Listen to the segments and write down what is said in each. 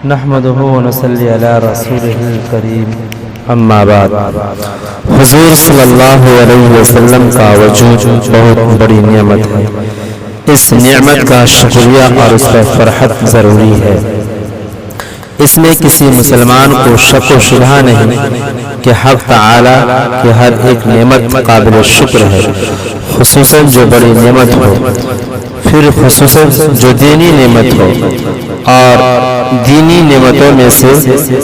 نحمده ونصلي على رسوله الكريم اما بعد۔ حضور صلی اللہ علیہ وسلم کا وجود بہت بڑی نعمت ہے۔ اس نعمت کا شکریہ اور اس پر فرحت ضروری ہے۔ اس میں کسی مسلمان کو شک و شبہ نہیں کہ حق تعالی کی ہر ایک نعمت قابل شکر ہے، خصوصاً جو بڑی نعمت ہو، پھر خصوصاً جو دینی نعمت ہو، اور دینی نعمتوں میں سے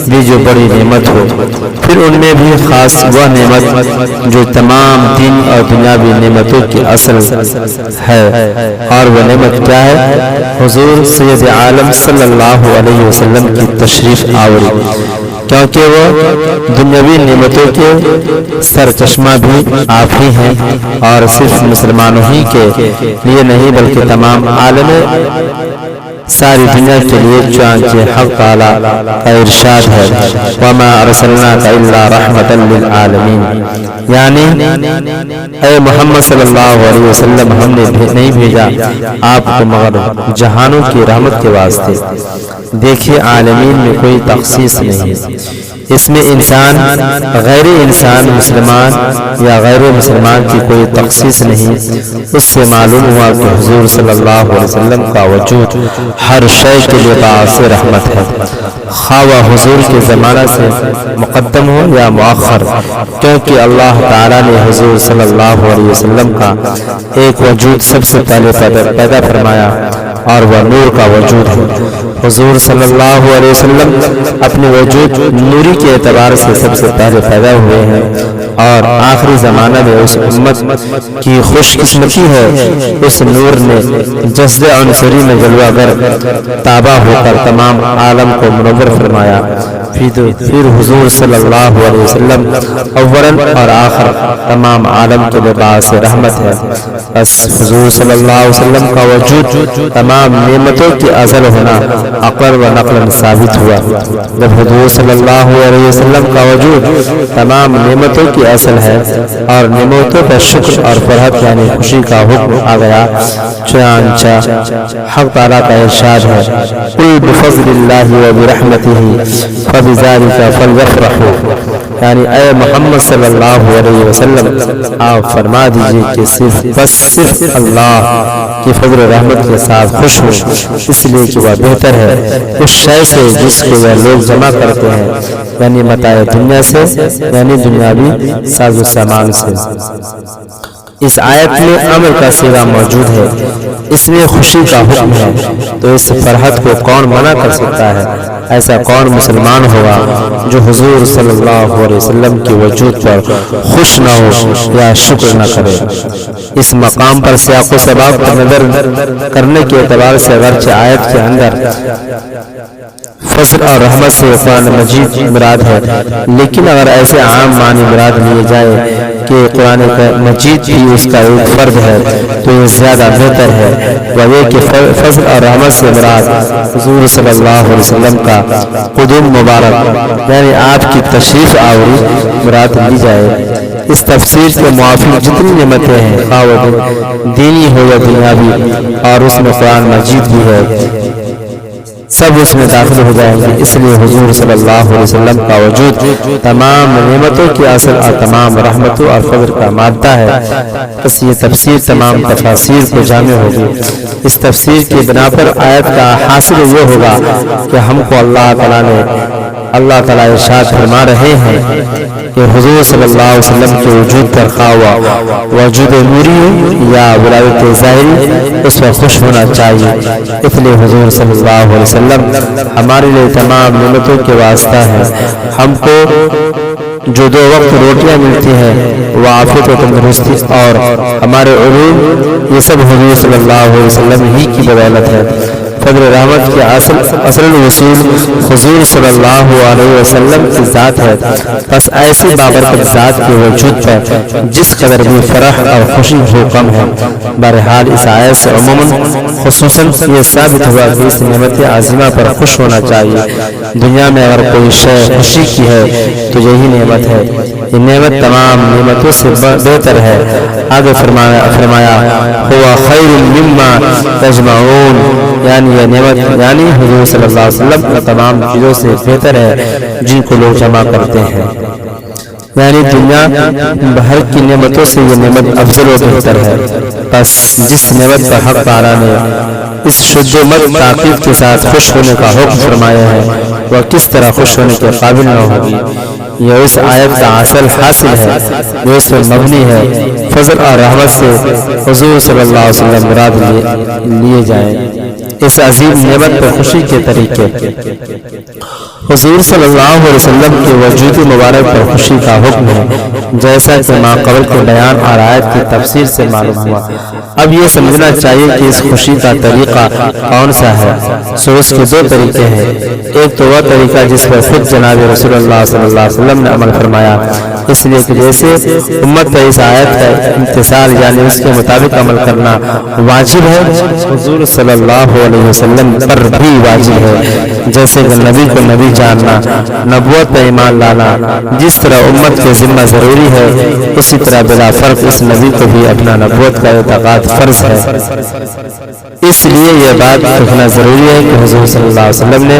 بھی جو بڑی نعمت ہو، پھر ان میں بھی خاص وہ نعمت جو تمام دین اور دنیاوی نعمتوں کی اصل ہے۔ اور وہ نعمت کیا ہے؟ حضور سید عالم صلی اللہ علیہ وسلم کی تشریف آوری، کیونکہ وہ دنیاوی نعمتوں کے سرچشمہ بھی آپ ہی ہیں، اور صرف مسلمانوں ہی کے لیے نہیں بلکہ تمام عالم ساری دنیا کے لیے، چنانچہ حق تعالی کا ارشاد ہے وَمَا أَرْسَلْنَاكَ إِلَّا رَحْمَةً لِلْعَالَمِينَ، یعنی اے محمد صلی اللہ علیہ وسلم، ہم نے نہیں بھیجا آپ کو مگر جہانوں کی رحمت کے واسطے۔ دیکھیے، عالمین میں کوئی تخصیص نہیں، اس میں انسان غیر انسان، مسلمان یا غیر مسلمان کی کوئی تخصیص نہیں۔ اس سے معلوم ہوا کہ حضور صلی اللہ علیہ وسلم کا وجود ہر شے کے لیے باعث رحمت ہے، خواہ وہ حضور کے زمانہ سے مقدم ہو یا مؤخر، کیونکہ اللہ تعالیٰ نے حضور صلی اللہ علیہ وسلم کا ایک وجود سب سے پہلے پیدا فرمایا، اور وہ نور کا وجود ہے۔ حضور صلی اللہ علیہ وسلم اپنے وجود نوری کے اعتبار سے سب سے پہلے پیدا ہوئے ہیں، اور آخری زمانہ میں اس امت کی خوش قسمتی ہے، اس نور نے جسد عنصری میں جلوہ گر تابع ہو کر تمام عالم کو منور فرمایا۔ پھر حضور صلی اللہ علیہ وسلم اولاً اور آخر تمام عالم کے لیے باعث رحمت ہے۔ بس حضور صلی اللہ علیہ وسلم کا وجود تمام نعمتوں کی ازل ہونا عقل و نقل ثابت ہوا۔ جب حضور صلی اللہ علیہ وسلم کا وجود تمام نعمتوں کی اصل ہے اور نعمتوں پر شکر اور فرحت یعنی خوشی کا حکم آ گیا، چنانچہ حق تعالیٰ کا ارشاد ہے قُلْ بِفَضْلِ اللَّهِ وَبِرَحْمَتِهِ فَبِذَلِكَ فَلْيَفْرَحُوا، یعنی اے محمد صلی اللہ علیہ وسلم، آپ فرما دیجئے کہ صرف اللہ کی فضل و رحمت کے ساتھ خوش ہو، اس لیے کہ وہ بہتر ہے اس شے سے جس کو وہ لوگ جمع کرتے ہیں، یعنی متاع دنیا سے، یعنی دنیاوی ساز و سامان سے۔ اس آیت میں امر کا صیغہ موجود ہے، اس میں خوشی کا حکم ہے، تو اس فرحت کو کون منع کر سکتا ہے؟ ایسا کون مسلمان ہوگا جو حضور صلی اللہ علیہ وسلم کے وجود پر خوش نہ ہو یا شکر نہ کرے؟ اس مقام پر سیاق و سباق پر نظر کرنے کے اعتبار سے اگرچہ آیت کے اندر فضل اور رحمت سے قرآن مجید مراد ہے، لیکن اگر ایسے عام معنی مراد لیے جائے کہ قرآن مجید بھی اس کا ایک فرد ہے، تو یہ زیادہ بہتر ہے۔ وہ یہ کہ فضل اور رحمت سے مراد حضور صلی اللہ علیہ وسلم کا قدوم مبارک یعنی آپ کی تشریف آوری مراد لی جائے۔ اس تفسیر کے موافق جتنی نعمتیں ہیں، خواہ وہ دینی ہو یا دنیاوی، اور اس میں قرآن مجید بھی ہے، سب اس میں داخل ہو جائیں گے۔ اس لیے حضور صلی اللہ علیہ وسلم کا وجود تمام نعمتوں کی اصل اور تمام رحمتوں اور فضل کا مادہ ہے۔ بس یہ تفسیر تمام تفاسیر کو جامع ہوگی۔ اس تفسیر کی بنا پر آیت کا حاصل یہ ہوگا کہ ہم کو اللہ تعالیٰ ارشاد فرما رہے ہیں کہ حضور صلی اللہ علیہ وسلم کے وجود پر خواہ وجود نوری یا ولایت ظاہری، اس پر خوش ہونا چاہیے۔ اس لیے حضور صلی اللہ علیہ وسلم ہمارے لیے تمام نعمتوں کے واسطہ ہے۔ ہم کو جو 2 وقت روٹیاں ملتی ہیں، وہ عافیت و تندرستی اور ہمارے علوم، یہ سب حضور صلی اللہ علیہ وسلم ہی کی بدولت ہے۔ فضل رحمت کے اصل وصول حضور صلی اللہ علیہ وسلم کی ذات ہے۔ بس ایسی بابرکت ذات کے وجود پر جس قدر بھی فرح اور خوشی ہو کم ہے۔ بہرحال اس آیت سے عموماً خصوصاً یہ ثابت ہوا کہ اس نعمت عظیمہ پر خوش ہونا چاہیے۔ دنیا میں اگر کوئی شے خوشی کی ہے تو یہی نعمت ہے۔ یہ نعمت تمام نعمتوں سے بہتر ہے۔ آگے فرمایا ہوا خیر مما تجمعون، یعنی یہ نعمت یعنی حضور صلی اللہ علیہ وسلم ان تمام چیزوں سے بہتر ہے جن کو لوگ جمع کرتے ہیں، یعنی دنیا بھر کی نعمتوں سے یہ نعمت افضل و بہتر ہے۔ بس جس نعمت پر حق تعالیٰ نے اس شد و مت تاکید کے ساتھ خوش ہونے کا حکم فرمایا ہے وہ کس طرح خوش ہونے کے قابل نہ ہوگی؟ یہ اس آیت کا اصل حاصل ہے جو اس پر مبنی ہے۔ فضل اور رحمت سے حضور صلی اللہ علیہ وسلم مراد لیے جائیں۔ اس عظیم نعمت پر خوشی کے طریقے، حضور صلی اللہ علیہ وسلم کے وجود مبارک پر خوشی کا حکم ہے، جیسا کہ ما قبل کے بیان اور آیت کی تفسیر سے معلوم ہوا۔ اب یہ سمجھنا چاہیے کہ اس خوشی کا طریقہ کون سا ہے۔ سو اس کے دو طریقے ہیں۔ ایک تو وہ طریقہ جس پر خود جناب رسول اللہ صلی اللہ علیہ وسلم نے عمل فرمایا، اس لیے کہ جیسے امت پر اس آیت کا امتثال یعنی اس کے مطابق عمل کرنا واجب ہے، حضور صلی اللہ علیہ وسلم پر بھی واجب ہے۔ جیسے کہ نبی کو نبی جاننا، نبوت پر ایمان لانا جس طرح امت کے ذمہ ضروری ہے، اسی طرح بلا فرق اس نبی کو بھی اپنا نبوت کا اعتقاد فرض ہے۔ اس لیے یہ بات رکھنا ضروری ہے کہ حضور صلی اللہ علیہ وسلم نے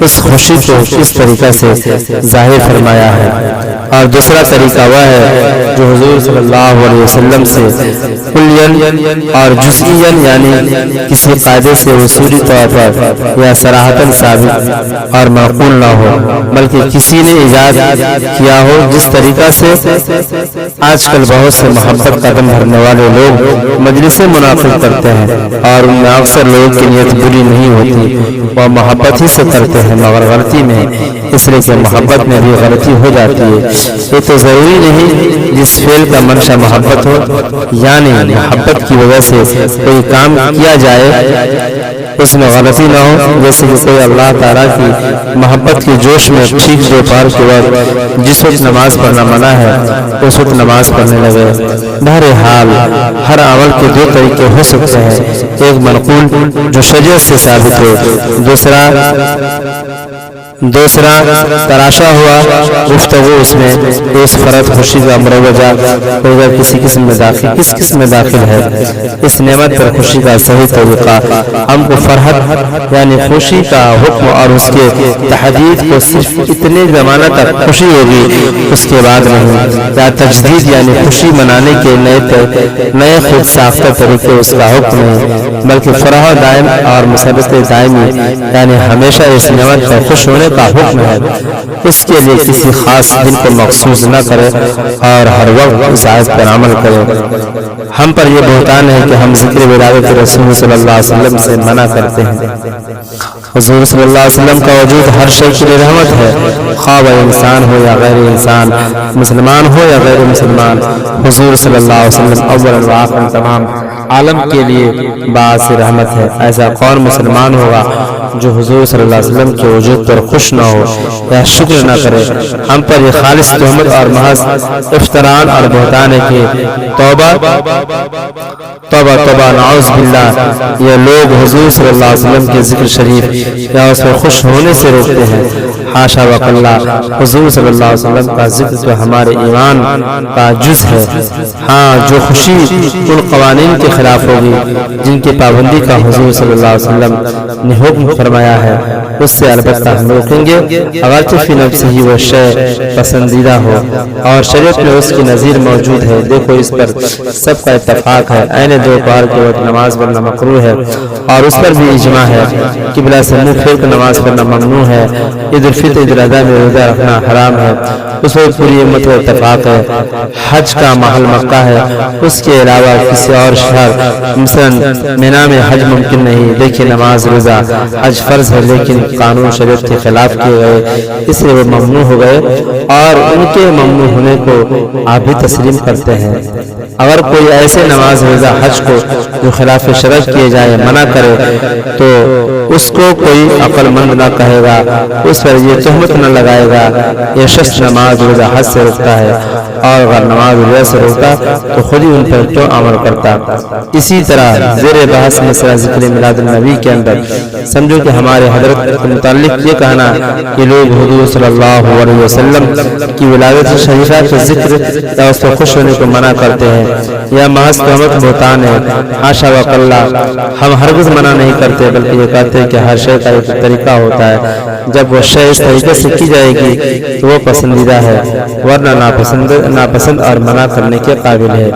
اس خوشی کو کس طریقے سے ظاہر فرمایا ہے، اور دوسرا طریقہ وہ ہے جو حضور صلی اللہ علیہ وسلم سے کلیاً اور جزئیاً یعنی کسی قاعدے سے اصولی طور پر یا صراحتاً ثابت اور معقول نہ ہو، بلکہ کسی نے ایجاد کیا ہو۔ جس طریقہ سے آج کل بہت سے محبت قدم بھرنے والے لوگ مجلسیں منعقد کرتے ہیں اور ان میں اکثر لوگوں کی نیت بری نہیں ہوتی، وہ محبت ہی سے کرتے ہیں مگر غلطی میں، اس لیے کہ محبت میں بھی غلطی ہو جاتی ہے۔ یہ تو ضروری نہیں جس فعل کا منشا محبت ہو، یعنی محبت کی وجہ سے کوئی کام کیا جائے اس میں غلطی نہ ہو، جیسے کہ کوئی اللہ تعالیٰ کی محبت کے جوش میں ٹھیک دوپہر کے وقت جس وقت نماز پڑھنا منع ہے اس وقت نماز پڑھنے لگے۔ بہرحال ہر عمل کے دو طریقے ہو سکتے ہیں، ایک منقول جو شریعت سے ثابت ہو، دوسرا تراشا ہوا گفتگو، اس میں اس فرد خوشی کا مروجہ اگر کس قسم میں داخل ہے۔ اس نعمت پر خوشی کا صحیح طریقہ ہم کو فرحت یعنی خوشی کا حکم اور اس کے تحدید کو صرف اتنے زمانہ تک خوشی ہوگی، اس کے بعد نہیں، یا تجدید یعنی خوشی منانے کے نئے خود ساختہ طریقے اس کا حکم نہیں، بلکہ فرح دائم اور مسرت دائمی یعنی ہمیشہ اس نعمت پر خوش ہونے کا حکم ہے۔ اس کے لیے کسی خاص دن کو مخصوص نہ کرے اور ہر وقت اس آیت پر عمل کرے۔ ہم پر یہ بہتان ہے کہ ہم ذکر ولادت رسول صلی اللہ علیہ وسلم سے منع کرتے ہیں۔ حضور صلی اللہ علیہ وسلم کا وجود ہر شے کی رحمت ہے، خواہ وہ انسان ہو یا غیر انسان، مسلمان ہو یا غیر مسلمان۔ حضور صلی اللہ علیہ وسلم اول و آخر تمام عالم کے لیے باعث رحمت ہے۔ ایسا کون مسلمان ہوگا جو حضور صلی اللہ علیہ وسلم کے وجود پر خوش نہ ہو یا شکر نہ کرے؟ ہم پر یہ خالص تہمت اور محض افتران اور بہتان ہے کہ توبہ نعوذ باللہ، یہ لوگ حضور صلی اللہ علیہ وسلم کے ذکر شریف یا اس پر خوش ہونے سے روکتے ہیں۔ حاشا وکلا، حضور صلی اللہ علیہ وسلم کا ذکر تو ہمارے ایمان کا جز ہے۔ ہاں، جو خوشی ان قوانین کے خلاف ہوگی جن کی پابندی کا حضور صلی اللہ علیہ وسلم نے حکم فرمایا ہے، اس سے البتہ ہم روکیں گے، اگرچہ فی نفسہ ہی وہ شے پسندیدہ ہو اور شریعت میں اس کی نظیر موجود ہے۔ دیکھو، اس پر سب کا اتفاق ہے، عین دوپہر کے وقت نماز پڑھنا مکروہ ہے، اور اس پر بھی اجماع ہے۔ قبلہ سے منہ پھیر کر نماز پڑھنا ممنوع ہے۔ عید الفطر عید الاضحیٰ میں روزہ رکھنا حرام ہے، اس وقت پوری امت کا اتفاق ہے۔ حج کا محل مکہ ہے، اس کے علاوہ کسی اور شہر مثلا مینا میں حج ممکن نہیں۔ دیکھیے، نماز روزہ حج فرض ہے لیکن قانون شریعت کے خلاف کیے گئے، اس لیے وہ ممنوع ہو گئے، اور ان کے ممنوع ہونے کو آپ بھی تسلیم کرتے ہیں۔ اگر کوئی ایسے نماز روزہ حج کو جو خلاف شرع کیے جائے منع کرے تو اس کو کوئی عقل مند نہ کہے گا، اس پر یہ تہمت نہ لگائے گا یہ شخص نماز روزہ حج سے روکتا ہے اور اگر نماز وجہ سے روکتا تو خود ہی ان پر کیوں عمل کرتا۔ اسی طرح زیر بحث مسئلہ ذکر میلاد النبی کے اندر سمجھو کہ ہمارے حضرت کے متعلق یہ کہنا کہ لوگ حضور صلی اللہ علیہ وسلم کی ولادت شریفہ کے ذکر یا اس پر خوش ہونے کو منع کرتے ہیں یا محض تہمت بہتان ہے، حاشا وکلا، ہم ہرگز منع نہیں کرتے، بلکہ یہ کہتے ہیں کہ ہر شے کا ایک طریقہ ہوتا ہے، جب وہ شے اس طریقے سے کی جائے گی تو وہ پسندیدہ ہے، ورنہ ناپسند اور منع کرنے کے قابل ہے۔